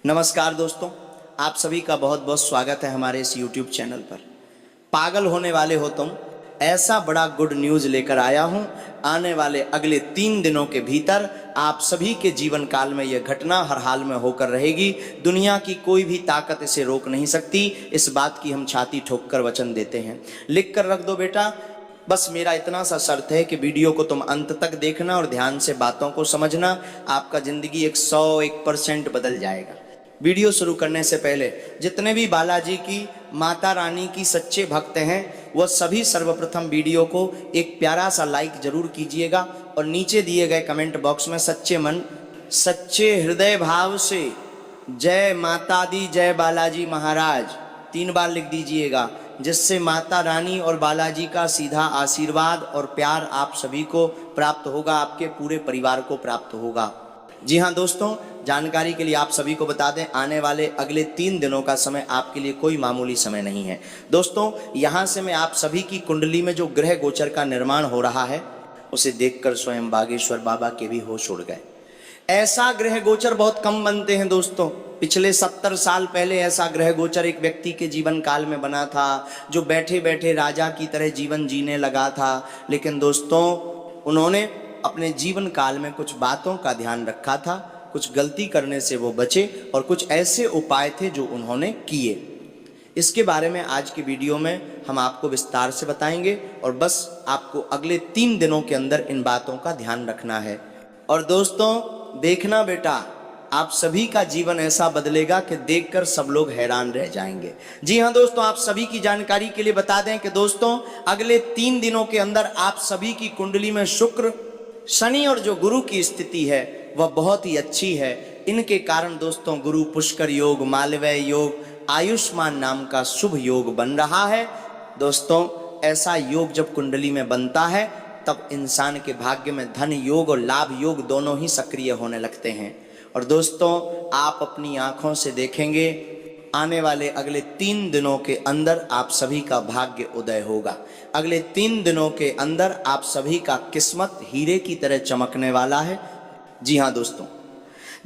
नमस्कार दोस्तों, आप सभी का बहुत बहुत स्वागत है हमारे इस YouTube चैनल पर। पागल होने वाले हो तुम, ऐसा बड़ा गुड न्यूज़ लेकर आया हूँ। आने वाले अगले 3 दिनों के भीतर आप सभी के जीवन काल में यह घटना हर हाल में होकर रहेगी। दुनिया की कोई भी ताकत इसे रोक नहीं सकती। इस बात की हम छाती ठोक कर वचन देते हैं। लिख कर रख दो बेटा। बस मेरा इतना सा शर्त है कि वीडियो को तुम अंत तक देखना और ध्यान से बातों को समझना। आपका ज़िंदगी 101% बदल जाएगा। वीडियो शुरू करने से पहले जितने भी बालाजी की, माता रानी की सच्चे भक्त हैं, वह सभी सर्वप्रथम वीडियो को एक प्यारा सा लाइक जरूर कीजिएगा और नीचे दिए गए कमेंट बॉक्स में सच्चे मन, सच्चे हृदय भाव से जय माता दी, जय बालाजी महाराज 3 बार लिख दीजिएगा, जिससे माता रानी और बालाजी का सीधा आशीर्वाद और प्यार आप सभी को प्राप्त होगा, आपके पूरे परिवार को प्राप्त होगा। जी हाँ दोस्तों, जानकारी के लिए आप सभी को बता दें, आने वाले अगले 3 दिनों का समय आपके लिए कोई मामूली समय नहीं है। दोस्तों, यहाँ से मैं आप सभी की कुंडली में जो ग्रह गोचर का निर्माण हो रहा है, उसे देखकर स्वयं बागेश्वर बाबा के भी होश उड़ गए। ऐसा ग्रह गोचर बहुत कम बनते हैं दोस्तों। पिछले 70 साल पहले ऐसा ग्रह गोचर एक व्यक्ति के जीवन काल में बना था, जो बैठे बैठे राजा की तरह जीवन जीने लगा था। लेकिन दोस्तों, उन्होंने अपने जीवन काल में कुछ बातों का ध्यान रखा था, कुछ गलती करने से वो बचे और कुछ ऐसे उपाय थे जो उन्होंने किए। इसके बारे में आज की वीडियो में हम आपको विस्तार से बताएंगे और बस आपको अगले 3 दिनों के अंदर इन बातों का ध्यान रखना है। और दोस्तों देखना बेटा, आप सभी का जीवन ऐसा बदलेगा कि देखकर सब लोग हैरान रह जाएंगे। जी हाँ दोस्तों, आप सभी की जानकारी के लिए बता दें कि दोस्तों अगले 3 दिनों के अंदर आप सभी की कुंडली में शुक्र, शनि और जो गुरु की स्थिति है वह बहुत ही अच्छी है। इनके कारण दोस्तों गुरु पुष्कर योग, मालव्य योग, आयुष्मान नाम का शुभ योग बन रहा है। दोस्तों ऐसा योग जब कुंडली में बनता है तब इंसान के भाग्य में धन योग और लाभ योग दोनों ही सक्रिय होने लगते हैं। और दोस्तों आप अपनी आंखों से देखेंगे, आने वाले अगले 3 दिनों के अंदर आप सभी का भाग्य उदय होगा। अगले 3 दिनों के अंदर आप सभी का किस्मत हीरे की तरह चमकने वाला है। जी हाँ दोस्तों,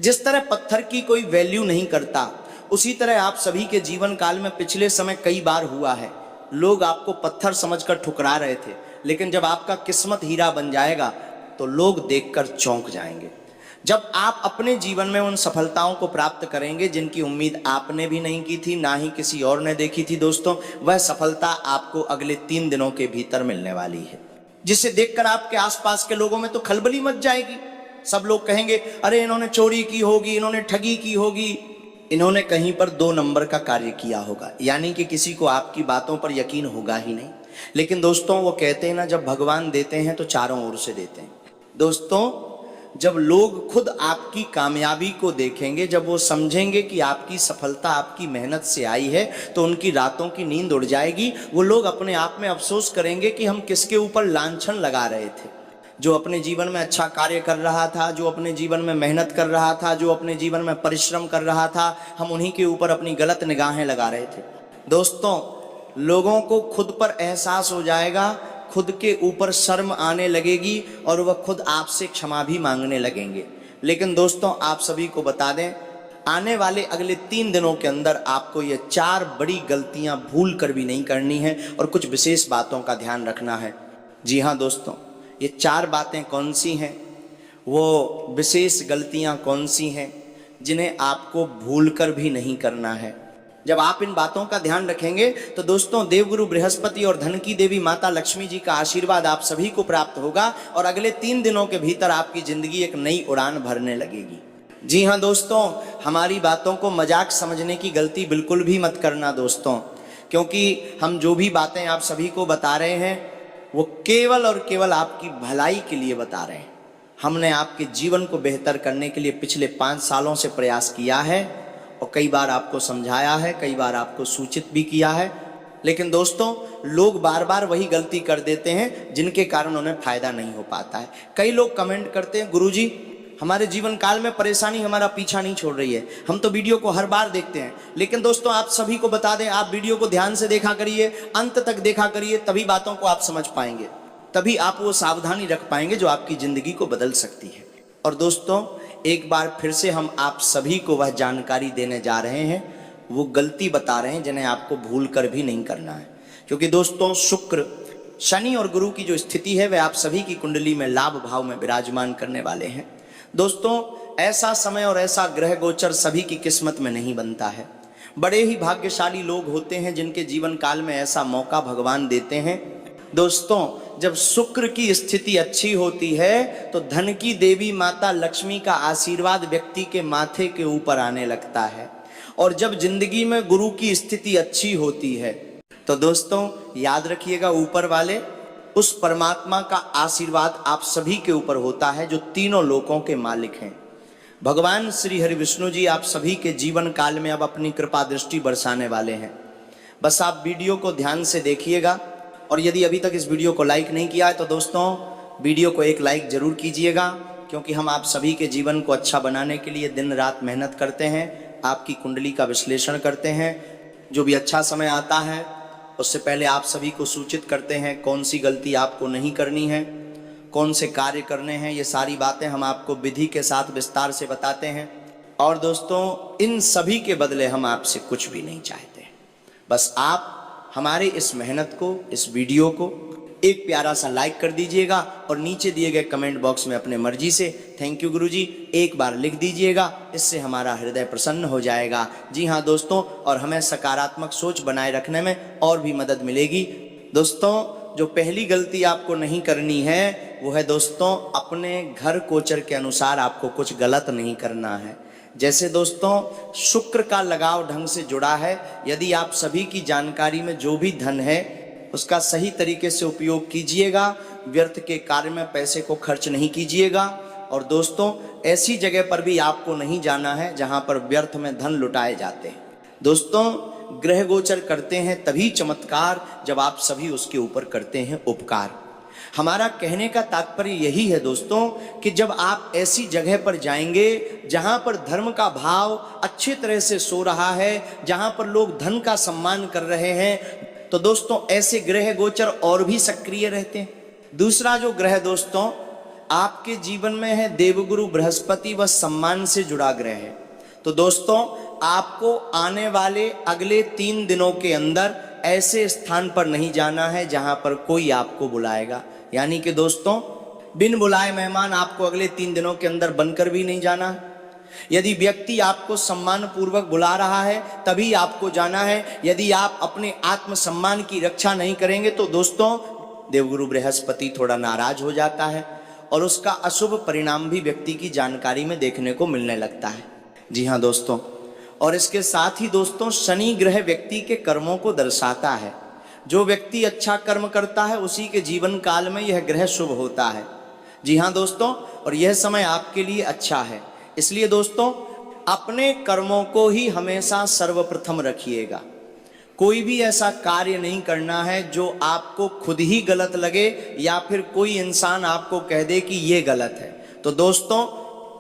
जिस तरह पत्थर की कोई वैल्यू नहीं करता, उसी तरह आप सभी के जीवन काल में पिछले समय कई बार हुआ है। लोग आपको पत्थर समझकर ठुकरा रहे थे, लेकिन जब आपका किस्मत हीरा बन जाएगा तो लोग देखकर चौंक जाएंगे। जब आप अपने जीवन में उन सफलताओं को प्राप्त करेंगे जिनकी उम्मीद आपने भी नहीं की थी, ना ही किसी और ने देखी थी दोस्तों, वह सफलता आपको अगले 3 दिनों के भीतर मिलने वाली है, जिसे देखकर आपके आसपास के लोगों में तो खलबली मच जाएगी। सब लोग कहेंगे अरे इन्होंने चोरी की होगी, इन्होंने ठगी की होगी, इन्होंने कहीं पर 2 नंबर का कार्य किया होगा, यानी कि किसी को आपकी बातों पर यकीन होगा ही नहीं। लेकिन दोस्तों वो कहते हैं ना, जब भगवान देते हैं तो चारों ओर से देते हैं। दोस्तों जब लोग खुद आपकी कामयाबी को देखेंगे, जब वो समझेंगे कि आपकी सफलता आपकी मेहनत से आई है, तो उनकी रातों की नींद उड़ जाएगी। वो लोग अपने आप में अफसोस करेंगे कि हम किसके ऊपर लांछन लगा रहे थे। जो अपने जीवन में अच्छा कार्य कर रहा था, जो अपने जीवन में मेहनत कर रहा था, जो अपने जीवन में परिश्रम कर रहा था, हम उन्हीं के ऊपर अपनी गलत निगाहें लगा रहे थे। दोस्तों लोगों को खुद पर एहसास हो जाएगा, खुद के ऊपर शर्म आने लगेगी और वह खुद आपसे क्षमा भी मांगने लगेंगे। लेकिन दोस्तों आप सभी को बता दें, आने वाले अगले 3 दिनों के अंदर आपको ये 4 बड़ी गलतियां भूल कर भी नहीं करनी है और कुछ विशेष बातों का ध्यान रखना है। जी हाँ दोस्तों, ये 4 बातें कौन सी हैं, वो विशेष गलतियां कौन सी हैं जिन्हें आपको भूल कर भी नहीं करना है। जब आप इन बातों का ध्यान रखेंगे तो दोस्तों देवगुरु बृहस्पति और धन की देवी माता लक्ष्मी जी का आशीर्वाद आप सभी को प्राप्त होगा और अगले 3 दिनों के भीतर आपकी जिंदगी एक नई उड़ान भरने लगेगी। जी हाँ दोस्तों, हमारी बातों को मजाक समझने की गलती बिल्कुल भी मत करना दोस्तों, क्योंकि हम जो भी बातें आप सभी को बता रहे हैं वो केवल और केवल आपकी भलाई के लिए बता रहे हैं। हमने आपके जीवन को बेहतर करने के लिए पिछले 5 सालों से प्रयास किया है और कई बार आपको समझाया है, कई बार आपको सूचित भी किया है। लेकिन दोस्तों लोग बार बार वही गलती कर देते हैं जिनके कारण उन्हें फायदा नहीं हो पाता है। कई लोग कमेंट करते हैं गुरुजी हमारे जीवन काल में परेशानी हमारा पीछा नहीं छोड़ रही है, हम तो वीडियो को हर बार देखते हैं। लेकिन दोस्तों आप सभी को बता दें, आप वीडियो को ध्यान से देखा करिए, अंत तक देखा करिए, तभी बातों को आप समझ पाएंगे, तभी आप वो सावधानी रख पाएंगे जो आपकी जिंदगी को बदल सकती है। और दोस्तों एक बार फिर से हम आप सभी को वह जानकारी देने जा रहे हैं, वो गलती बता रहे हैं जिन्हें आपको भूल कर भी नहीं करना है। क्योंकि दोस्तों शुक्र, शनि और गुरु की जो स्थिति है वह आप सभी की कुंडली में लाभ भाव में विराजमान करने वाले हैं। दोस्तों ऐसा समय और ऐसा ग्रह गोचर सभी की किस्मत में नहीं बनता है। बड़े ही भाग्यशाली लोग होते हैं जिनके जीवन काल में ऐसा मौका भगवान देते हैं। दोस्तों जब शुक्र की स्थिति अच्छी होती है तो धन की देवी माता लक्ष्मी का आशीर्वाद व्यक्ति के माथे के ऊपर आने लगता है। और जब जिंदगी में गुरु की स्थिति अच्छी होती है तो दोस्तों याद रखिएगा, ऊपर वाले उस परमात्मा का आशीर्वाद आप सभी के ऊपर होता है जो तीनों लोकों के मालिक हैं। भगवान श्री हरि विष्णु जी आप सभी के जीवन काल में अब अपनी कृपा दृष्टि बरसाने वाले हैं। बस आप वीडियो को ध्यान से देखिएगा, और यदि अभी तक इस वीडियो को लाइक नहीं किया है तो दोस्तों वीडियो को एक लाइक जरूर कीजिएगा, क्योंकि हम आप सभी के जीवन को अच्छा बनाने के लिए दिन रात मेहनत करते हैं, आपकी कुंडली का विश्लेषण करते हैं। जो भी अच्छा समय आता है उससे पहले आप सभी को सूचित करते हैं कौन सी गलती आपको नहीं करनी है, कौन से कार्य करने हैं, ये सारी बातें हम आपको विधि के साथ विस्तार से बताते हैं। और दोस्तों इन सभी के बदले हम आपसे कुछ भी नहीं चाहते, बस आप हमारे इस मेहनत को, इस वीडियो को एक प्यारा सा लाइक कर दीजिएगा और नीचे दिए गए कमेंट बॉक्स में अपने मर्जी से थैंक यू गुरुजी एक बार लिख दीजिएगा। इससे हमारा हृदय प्रसन्न हो जाएगा। जी हाँ दोस्तों, और हमें सकारात्मक सोच बनाए रखने में और भी मदद मिलेगी। दोस्तों जो पहली गलती आपको नहीं करनी है वो है दोस्तों अपने घर गोचर के अनुसार आपको कुछ गलत नहीं करना है। जैसे दोस्तों शुक्र का लगाव ढंग से जुड़ा है, यदि आप सभी की जानकारी में जो भी धन है उसका सही तरीके से उपयोग कीजिएगा, व्यर्थ के कार्य में पैसे को खर्च नहीं कीजिएगा। और दोस्तों ऐसी जगह पर भी आपको नहीं जाना है जहां पर व्यर्थ में धन लुटाए जाते हैं। दोस्तों ग्रह गोचर करते हैं तभी चमत्कार जब आप सभी उसके ऊपर करते हैं उपकार। हमारा कहने का तात्पर्य यही है दोस्तों कि जब आप ऐसी जगह पर जाएंगे जहां पर धर्म का भाव अच्छी तरह से सो रहा है, जहां पर लोग धन का सम्मान कर रहे हैं, तो दोस्तों ऐसे ग्रह गोचर और भी सक्रिय रहते हैं। दूसरा जो ग्रह दोस्तों आपके जीवन में है देवगुरु बृहस्पति, व सम्मान से जुड़ा ग्रह है। तो दोस्तों आपको आने वाले अगले 3 दिनों के अंदर ऐसे स्थान पर नहीं जाना है जहां पर कोई आपको बुलाएगा। यानी कि दोस्तों बिन बुलाए मेहमान आपको अगले 3 दिनों के अंदर बनकर भी नहीं जाना है। यदि व्यक्ति आपको सम्मान पूर्वक बुला रहा है तभी आपको जाना है। यदि आप अपने आत्म सम्मान की रक्षा नहीं करेंगे तो दोस्तों देवगुरु बृहस्पति थोड़ा नाराज हो जाता है और उसका अशुभ परिणाम भी व्यक्ति की जानकारी में देखने को मिलने लगता है। जी हाँ दोस्तों, और इसके साथ ही दोस्तों शनि ग्रह व्यक्ति के कर्मों को दर्शाता है। जो व्यक्ति अच्छा कर्म करता है उसी के जीवन काल में यह ग्रह शुभ होता है। जी हाँ दोस्तों, और यह समय आपके लिए अच्छा है। इसलिए दोस्तों अपने कर्मों को ही हमेशा सर्वप्रथम रखिएगा। कोई भी ऐसा कार्य नहीं करना है जो आपको खुद ही गलत लगे या फिर कोई इंसान आपको कह दे कि ये गलत है। तो दोस्तों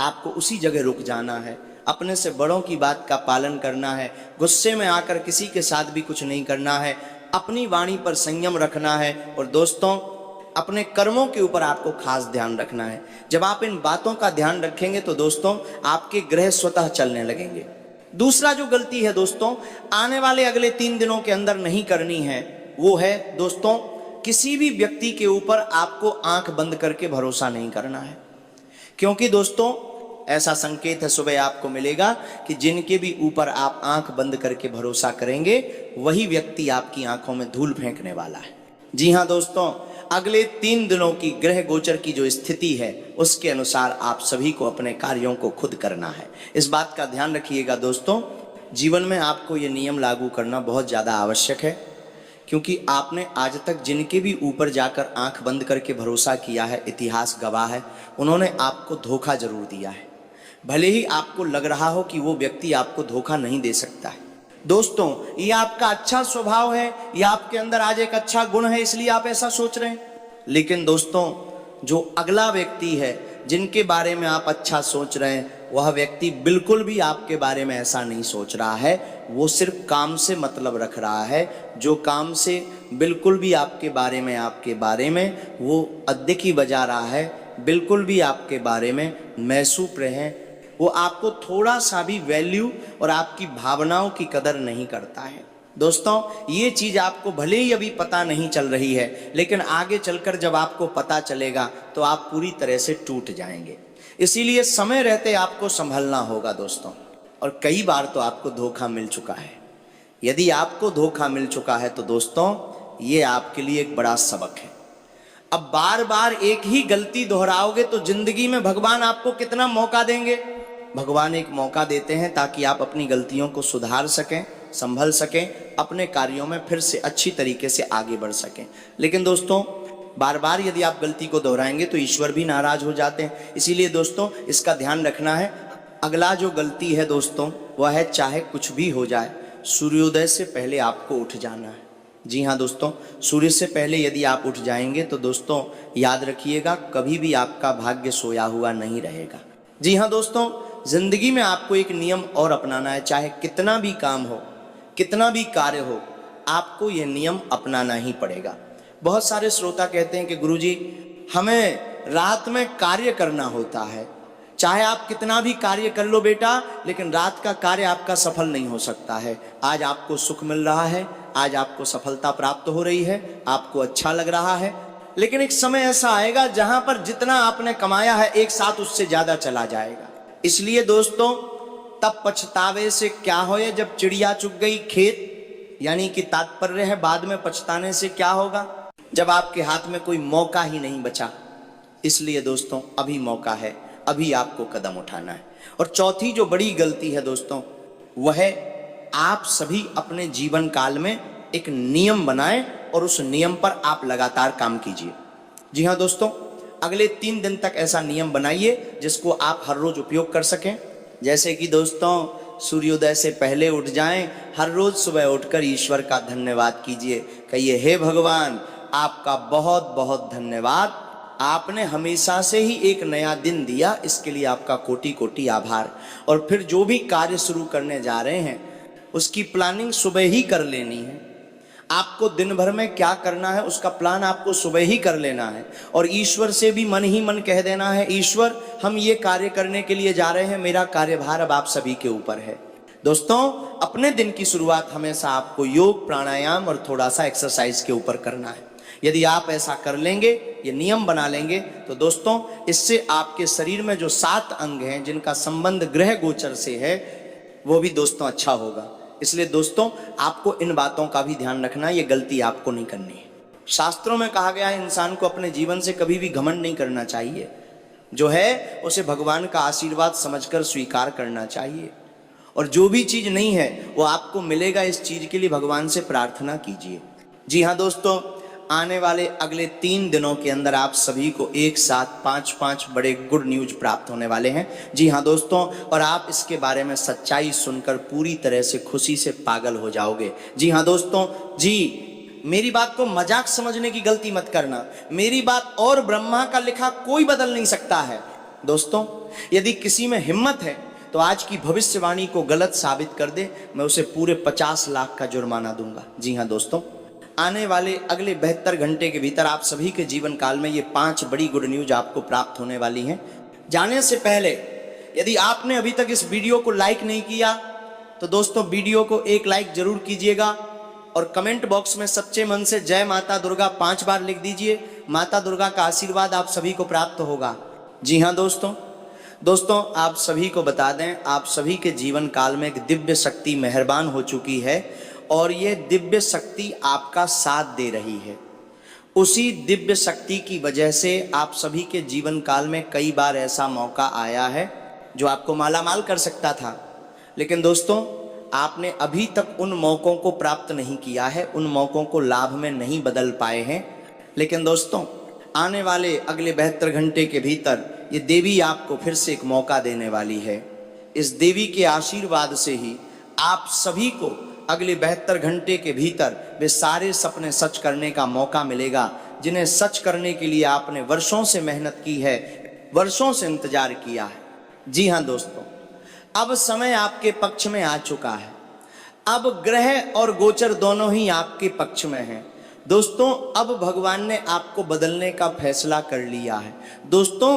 आपको उसी जगह रुक जाना है, अपने से बड़ों की बात का पालन करना है, गुस्से में आकर किसी के साथ भी कुछ नहीं करना है, अपनी वाणी पर संयम रखना है। और दोस्तों अपने कर्मों के ऊपर आपको खास ध्यान रखना है। जब आप इन बातों का ध्यान रखेंगे तो दोस्तों आपके ग्रह स्वतः चलने लगेंगे। दूसरा जो गलती है दोस्तों आने वाले अगले 3 दिनों के अंदर नहीं करनी है वो है दोस्तों किसी भी व्यक्ति के ऊपर आपको आंख बंद करके भरोसा नहीं करना है। क्योंकि दोस्तों ऐसा संकेत है सुबह आपको मिलेगा कि जिनके भी ऊपर आप आंख बंद करके भरोसा करेंगे वही व्यक्ति आपकी आंखों में धूल फेंकने वाला है। जी हाँ दोस्तों, अगले 3 दिनों की ग्रह गोचर की जो स्थिति है उसके अनुसार आप सभी को अपने कार्यों को खुद करना है। इस बात का ध्यान रखिएगा दोस्तों, जीवन में आपको ये नियम लागू करना बहुत ज़्यादा आवश्यक है। क्योंकि आपने आज तक जिनके भी ऊपर जाकर आंख बंद करके भरोसा किया है, इतिहास गवाह है, उन्होंने आपको धोखा जरूर दिया है। भले ही आपको लग रहा हो कि वो व्यक्ति आपको धोखा नहीं दे सकता है। दोस्तों ये आपका अच्छा स्वभाव है, ये आपके अंदर आज एक अच्छा गुण है, इसलिए आप ऐसा सोच रहे हैं। लेकिन दोस्तों जो अगला व्यक्ति है जिनके बारे में आप अच्छा सोच रहे हैं वह व्यक्ति बिल्कुल भी आपके बारे में ऐसा नहीं सोच रहा है। वो सिर्फ काम से मतलब रख रहा है, जो काम से बिल्कुल भी आपके बारे में वो अद्दिकी बजा रहा है, बिल्कुल भी आपके बारे में मैसूप रहे वो आपको थोड़ा सा भी वैल्यू और आपकी भावनाओं की कदर नहीं करता है। दोस्तों, ये चीज आपको भले ही अभी पता नहीं चल रही है, लेकिन आगे चलकर जब आपको पता चलेगा तो आप पूरी तरह से टूट जाएंगे। इसीलिए समय रहते आपको संभलना होगा दोस्तों। और कई बार तो आपको धोखा मिल चुका है। यदि आपको धोखा मिल चुका है तो दोस्तों ये आपके लिए एक बड़ा सबक है। अब बार बार एक ही गलती दोहराओगे तो जिंदगी में भगवान आपको कितना मौका देंगे? भगवान एक मौका देते हैं ताकि आप अपनी गलतियों को सुधार सकें, संभल सकें, अपने कार्यों में फिर से अच्छी तरीके से आगे बढ़ सकें। लेकिन दोस्तों बार बार यदि आप गलती को दोहराएंगे तो ईश्वर भी नाराज हो जाते हैं। इसीलिए दोस्तों इसका ध्यान रखना है। अगला जो गलती है दोस्तों वह है, चाहे कुछ भी हो जाए, सूर्योदय से पहले आपको उठ जाना है। जी हाँ दोस्तों, सूर्य से पहले यदि आप उठ जाएंगे तो दोस्तों याद रखिएगा कभी भी आपका भाग्य सोया हुआ नहीं रहेगा। जी हाँ दोस्तों, जिंदगी में आपको एक नियम और अपनाना है। चाहे कितना भी काम हो, कितना भी कार्य हो, आपको यह नियम अपनाना ही पड़ेगा। बहुत सारे श्रोता कहते हैं कि गुरुजी हमें रात में कार्य करना होता है। चाहे आप कितना भी कार्य कर लो बेटा, लेकिन रात का कार्य आपका सफल नहीं हो सकता है। आज आपको सुख मिल रहा है, आज आपको सफलता प्राप्त हो रही है, आपको अच्छा लग रहा है, लेकिन एक समय ऐसा आएगा जहां पर जितना आपने कमाया है एक साथ उससे ज्यादा चला जाएगा। इसलिए दोस्तों तब पछतावे से क्या होए जब चिड़िया चुग गई खेत, यानी कि तात्पर्य है बाद में पछताने से क्या होगा जब आपके हाथ में कोई मौका ही नहीं बचा। इसलिए दोस्तों अभी मौका है, अभी आपको कदम उठाना है। और चौथी जो बड़ी गलती है दोस्तों वह है, आप सभी अपने जीवन काल में एक नियम बनाएं और उस नियम पर आप लगातार काम कीजिए। जी हाँ दोस्तों, अगले 3 दिन तक ऐसा नियम बनाइए जिसको आप हर रोज उपयोग कर सकें। जैसे कि दोस्तों सूर्योदय से पहले उठ जाएं, हर रोज सुबह उठकर ईश्वर का धन्यवाद कीजिए। कहिए, हे भगवान आपका बहुत बहुत धन्यवाद, आपने हमेशा से ही एक नया दिन दिया, इसके लिए आपका कोटि कोटि आभार। और फिर जो भी कार्य शुरू करने जा रहे हैं उसकी प्लानिंग सुबह ही कर लेनी है। आपको दिन भर में क्या करना है उसका प्लान आपको सुबह ही कर लेना है। और ईश्वर से भी मन ही मन कह देना है, ईश्वर हम ये कार्य करने के लिए जा रहे हैं, मेरा कार्यभार अब आप सभी के ऊपर है। दोस्तों अपने दिन की शुरुआत हमेशा आपको योग, प्राणायाम और थोड़ा सा एक्सरसाइज के ऊपर करना है। यदि आप ऐसा कर लेंगे, ये नियम बना लेंगे, तो दोस्तों इससे आपके शरीर में जो 7 अंग हैं जिनका संबंध ग्रह गोचर से है वो भी दोस्तों अच्छा होगा। इसलिए दोस्तों आपको इन बातों का भी ध्यान रखना, ये गलती आपको नहीं करनी है। शास्त्रों में कहा गया है इंसान को अपने जीवन से कभी भी घमंड नहीं करना चाहिए। जो है उसे भगवान का आशीर्वाद समझकर स्वीकार करना चाहिए। और जो भी चीज नहीं है वो आपको मिलेगा, इस चीज के लिए भगवान से प्रार्थना कीजिए। जी हाँ दोस्तों, आने वाले अगले 3 दिनों के अंदर आप सभी को एक साथ 5-5 बड़े गुड न्यूज प्राप्त होने वाले हैं। जी हाँ दोस्तों, और आप इसके बारे में सच्चाई सुनकर पूरी तरह से खुशी से पागल हो जाओगे। जी हाँ दोस्तों, जी मेरी बात को मजाक समझने की गलती मत करना। मेरी बात और ब्रह्मा का लिखा कोई बदल नहीं सकता है। दोस्तों यदि किसी में हिम्मत है तो आज की भविष्यवाणी को गलत साबित कर दे, मैं उसे पूरे 50 लाख का जुर्माना दूंगा। जी हाँ दोस्तों, आने वाले अगले 72 घंटे के भीतर आप सभी के जीवन काल में ये 5 बड़ी गुड न्यूज आपको प्राप्त होने वाली हैं। जाने से पहले यदि आपने अभी तक इस वीडियो को लाइक नहीं किया तो दोस्तों वीडियो को एक लाइक जरूर कीजिएगा और कमेंट बॉक्स में सच्चे मन से जय माता दुर्गा 5 बार लिख दीजिए। माता दुर्गा का आशीर्वाद आप सभी को प्राप्त होगा। जी हाँ दोस्तों आप सभी को बता दें, आप सभी के जीवन काल में एक दिव्य शक्ति मेहरबान हो चुकी है और ये दिव्य शक्ति आपका साथ दे रही है। उसी दिव्य शक्ति की वजह से आप सभी के जीवन काल में कई बार ऐसा मौका आया है जो आपको मालामाल कर सकता था, लेकिन दोस्तों आपने अभी तक उन मौकों को प्राप्त नहीं किया है, उन मौकों को लाभ में नहीं बदल पाए हैं। लेकिन दोस्तों आने वाले अगले 72 घंटे के भीतर ये देवी आपको फिर से एक मौका देने वाली है। इस देवी के आशीर्वाद से ही आप सभी को अगले 72 घंटे के भीतर वे सारे सपने सच करने का मौका मिलेगा जिन्हें सच करने के लिए आपने वर्षों से मेहनत की है, वर्षों से इंतजार किया है। जी हाँ दोस्तों, अब समय आपके पक्ष में आ चुका है। अब ग्रह और गोचर दोनों ही आपके पक्ष में हैं। दोस्तों अब भगवान ने आपको बदलने का फैसला कर लिया है। दोस्तों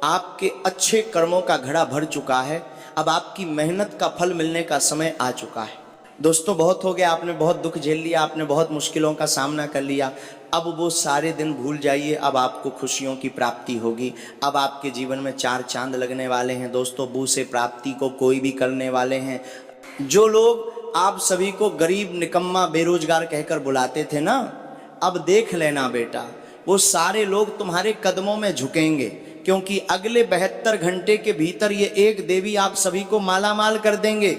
आपके अच्छे कर्मों का घड़ा भर चुका है, अब आपकी मेहनत का फल मिलने का समय आ चुका है। दोस्तों बहुत हो गया, आपने बहुत दुख झेल लिया, आपने बहुत मुश्किलों का सामना कर लिया। अब वो सारे दिन भूल जाइए, अब आपको खुशियों की प्राप्ति होगी। अब आपके जीवन में 4 चांद लगने वाले हैं। दोस्तों बू से प्राप्ति को कोई भी करने वाले हैं। जो लोग आप सभी को गरीब, निकम्मा, बेरोजगार कहकर बुलाते थे ना, अब देख लेना बेटा, वो सारे लोग तुम्हारे कदमों में झुकेंगे, क्योंकि अगले 72 घंटे के भीतर ये एक देवी आप सभी को मालामाल कर देंगे।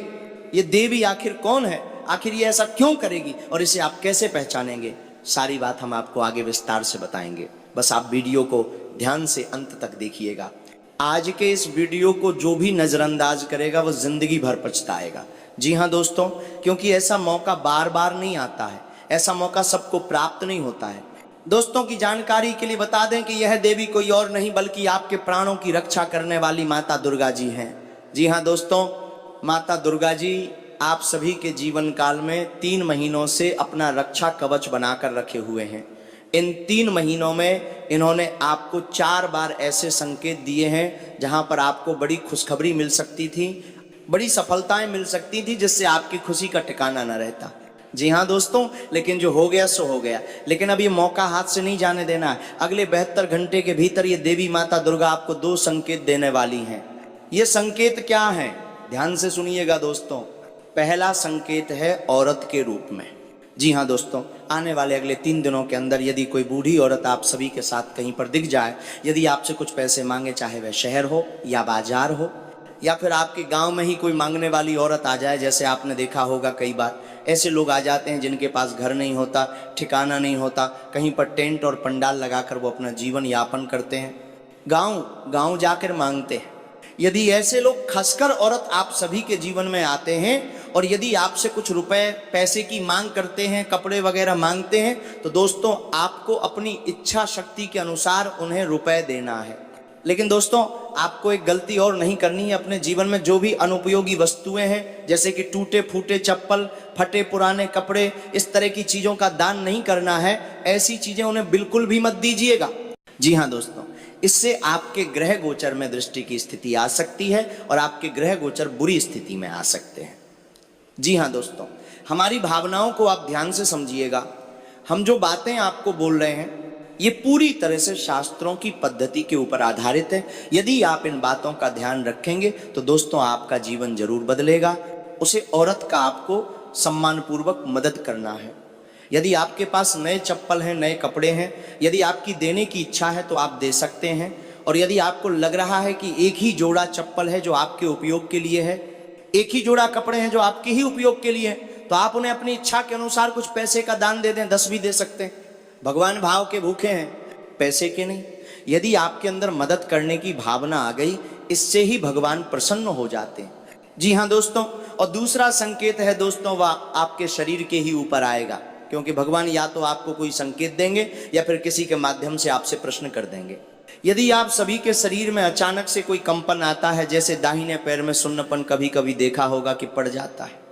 ये देवी आखिर कौन है, आखिर ये ऐसा क्यों करेगी और इसे आप कैसे पहचानेंगे, सारी बात हम आपको आगे विस्तार से बताएंगे। बस आप वीडियो को ध्यान से अंत तक देखिएगा। आज के इस वीडियो को जो भी नज़रअंदाज करेगा वो जिंदगी भर पछताएगा। जी हाँ दोस्तों, क्योंकि ऐसा मौका बार बार नहीं आता है, ऐसा मौका सबको प्राप्त नहीं होता है। दोस्तों की जानकारी के लिए बता दें कि यह देवी कोई और नहीं बल्कि आपके प्राणों की रक्षा करने वाली माता दुर्गा जी हैं। जी हाँ दोस्तों, माता दुर्गा जी आप सभी के जीवन काल में 3 महीनों से अपना रक्षा कवच बनाकर रखे हुए हैं। इन 3 महीनों में इन्होंने आपको 4 बार ऐसे संकेत दिए हैं जहां पर आपको बड़ी खुशखबरी मिल सकती थी, बड़ी सफलताएं मिल सकती थी, जिससे आपकी खुशी का ठिकाना न रहता। जी हाँ दोस्तों, लेकिन जो हो गया सो हो गया। लेकिन अब ये मौका हाथ से नहीं जाने देना है। अगले 72 घंटे के भीतर ये देवी माता दुर्गा आपको 2 संकेत देने वाली हैं। ये संकेत क्या हैं, ध्यान से सुनिएगा दोस्तों। पहला संकेत है औरत के रूप में। जी हाँ दोस्तों, आने वाले अगले 3 दिनों के अंदर यदि कोई बूढ़ी औरत आप सभी के साथ कहीं पर दिख जाए, यदि आपसे कुछ पैसे मांगे, चाहे वह शहर हो या बाजार हो, या फिर आपके गांव में ही कोई मांगने वाली औरत आ जाए, जैसे आपने देखा होगा कई बार ऐसे लोग आ जाते हैं जिनके पास घर नहीं होता, ठिकाना नहीं होता, कहीं पर टेंट और पंडाल लगाकर वो अपना जीवन यापन करते हैं, गांव गांव जाकर मांगते हैं। यदि ऐसे लोग, खासकर औरत आप सभी के जीवन में आते हैं और यदि आपसे कुछ रुपए पैसे की मांग करते हैं, कपड़े वगैरह मांगते हैं, तो दोस्तों आपको अपनी इच्छा शक्ति के अनुसार उन्हें रुपए देना है। लेकिन दोस्तों आपको एक गलती और नहीं करनी है। अपने जीवन में जो भी अनुपयोगी वस्तुएं हैं, जैसे कि टूटे फूटे चप्पल, फटे पुराने कपड़े, इस तरह की चीज़ों का दान नहीं करना है। ऐसी चीज़ें उन्हें बिल्कुल भी मत दीजिएगा। जी हाँ दोस्तों, इससे आपके ग्रह गोचर में दृष्टि की स्थिति आ सकती है और आपके ग्रह गोचर बुरी स्थिति में आ सकते हैं। जी हाँ दोस्तों, हमारी भावनाओं को आप ध्यान से समझिएगा। हम जो बातें आपको बोल रहे हैं ये पूरी तरह से शास्त्रों की पद्धति के ऊपर आधारित है। यदि आप इन बातों का ध्यान रखेंगे तो दोस्तों आपका जीवन जरूर बदलेगा। उसे औरत का आपको सम्मानपूर्वक मदद करना है। यदि आपके पास नए चप्पल हैं, नए कपड़े हैं, यदि आपकी देने की इच्छा है तो आप दे सकते हैं। और यदि आपको लग रहा है कि एक ही जोड़ा चप्पल है जो आपके उपयोग के लिए है, एक ही जोड़ा कपड़े हैं जो आपके ही उपयोग के लिए है, तो आप उन्हें अपनी इच्छा के अनुसार कुछ पैसे का दान दे दें, 10 भी दे सकते हैं। भगवान भाव के भूखे हैं, पैसे के नहीं। यदि आपके अंदर मदद करने की भावना आ गई, इससे ही भगवान प्रसन्न हो जाते हैं। जी हाँ दोस्तों, और दूसरा संकेत है दोस्तों, वह आपके शरीर के ही ऊपर आएगा, क्योंकि भगवान या तो आपको कोई संकेत देंगे या फिर किसी के माध्यम से आपसे प्रश्न कर देंगे। यदि आप सभी के शरीर में अचानक से कोई कंपन आता है, जैसे दाहिने पैर में सुन्नपन कभी कभी देखा होगा कि पड़ जाता है,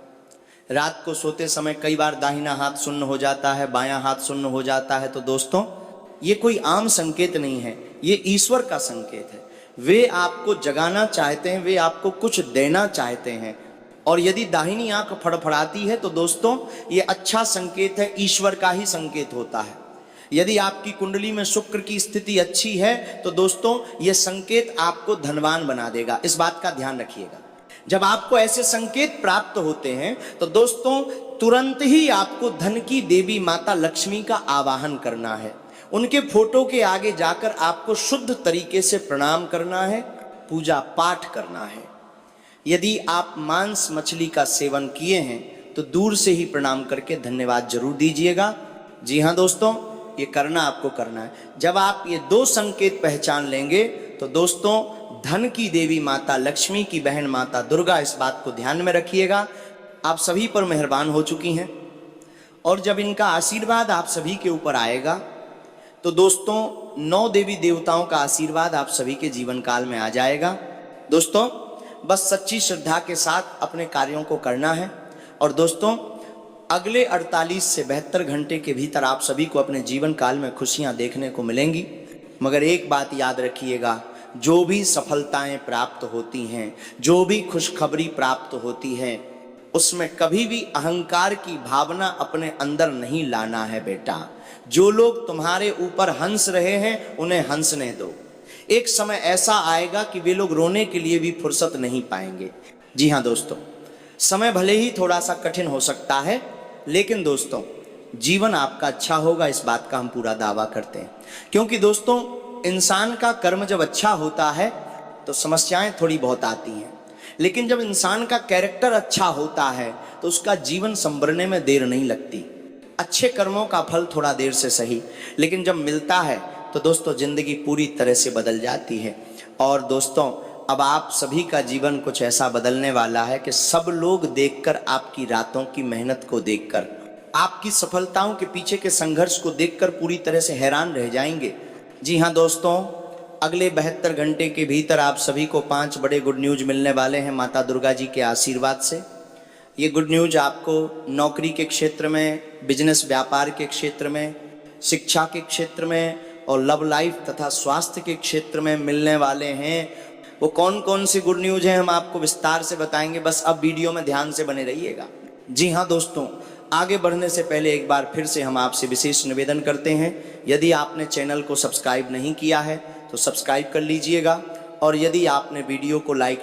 रात को सोते समय कई बार दाहिना हाथ सुन्न हो जाता है, बायां हाथ सुन्न हो जाता है, तो दोस्तों ये कोई आम संकेत नहीं है, ये ईश्वर का संकेत है। वे आपको जगाना चाहते हैं, वे आपको कुछ देना चाहते हैं। और यदि दाहिनी आंख फड़फड़ाती है तो दोस्तों ये अच्छा संकेत है, ईश्वर का ही संकेत होता है। यदि आपकी कुंडली में शुक्र की स्थिति अच्छी है तो दोस्तों ये संकेत आपको धनवान बना देगा। इस बात का ध्यान रखिएगा। जब आपको ऐसे संकेत प्राप्त होते हैं तो दोस्तों तुरंत ही आपको धन की देवी माता लक्ष्मी का आवाहन करना है। उनके फोटो के आगे जाकर आपको शुद्ध तरीके से प्रणाम करना है, पूजा पाठ करना है। यदि आप मांस मछली का सेवन किए हैं तो दूर से ही प्रणाम करके धन्यवाद जरूर दीजिएगा। जी हाँ दोस्तों, ये करना आपको करना है। जब आप ये 2 संकेत पहचान लेंगे तो दोस्तों धन की देवी माता लक्ष्मी की बहन माता दुर्गा, इस बात को ध्यान में रखिएगा, आप सभी पर मेहरबान हो चुकी हैं। और जब इनका आशीर्वाद आप सभी के ऊपर आएगा तो दोस्तों 9 देवी देवताओं का आशीर्वाद आप सभी के जीवन काल में आ जाएगा। दोस्तों बस सच्ची श्रद्धा के साथ अपने कार्यों को करना है। और दोस्तों अगले 48 से 72 घंटे के भीतर आप सभी को अपने जीवन काल में खुशियां देखने को मिलेंगी। मगर एक बात याद रखिएगा, जो भी सफलताएं प्राप्त होती हैं, जो भी खुशखबरी प्राप्त होती है, उसमें कभी भी अहंकार की भावना अपने अंदर नहीं लाना है बेटा। जो लोग तुम्हारे ऊपर हंस रहे हैं उन्हें हंसने दो। एक समय ऐसा आएगा कि वे लोग रोने के लिए भी फुर्सत नहीं पाएंगे। जी हाँ दोस्तों, समय भले ही थोड़ा सा कठिन हो सकता है, लेकिन दोस्तों जीवन आपका अच्छा होगा, इस बात का हम पूरा दावा करते हैं। क्योंकि दोस्तों इंसान का कर्म जब अच्छा होता है तो समस्याएं थोड़ी बहुत आती हैं, लेकिन जब इंसान का कैरेक्टर अच्छा होता है तो उसका जीवन संवरने में देर नहीं लगती। अच्छे कर्मों का फल थोड़ा देर से सही, लेकिन जब मिलता है तो दोस्तों जिंदगी पूरी तरह से बदल जाती है। और दोस्तों अब आप सभी का जीवन कुछ ऐसा बदलने वाला है कि सब लोग देखकर, आपकी रातों की मेहनत को देखकर, आपकी सफलताओं के पीछे के संघर्ष को देखकर पूरी तरह से हैरान रह जाएंगे। जी हाँ दोस्तों, अगले 72 घंटे के भीतर आप सभी को 5 बड़े गुड न्यूज मिलने वाले हैं माता दुर्गा जी के आशीर्वाद से। ये गुड न्यूज आपको नौकरी के क्षेत्र में, बिजनेस व्यापार के क्षेत्र में, शिक्षा के क्षेत्र में और लव लाइफ तथा स्वास्थ्य के क्षेत्र में मिलने वाले हैं। वो कौन कौन सी गुड न्यूज हैं हम आपको विस्तार से बताएंगे, बस अब वीडियो में ध्यान से बने रहिएगा। जी हाँ दोस्तों, आगे बढ़ने से पहले एक बार फिर से हम आपसे विशेष निवेदन करते हैं, यदि आपने चैनल को सब्सक्राइब नहीं किया है तो सब्सक्राइब कर लीजिएगा, और यदि आपने वीडियो को लाइक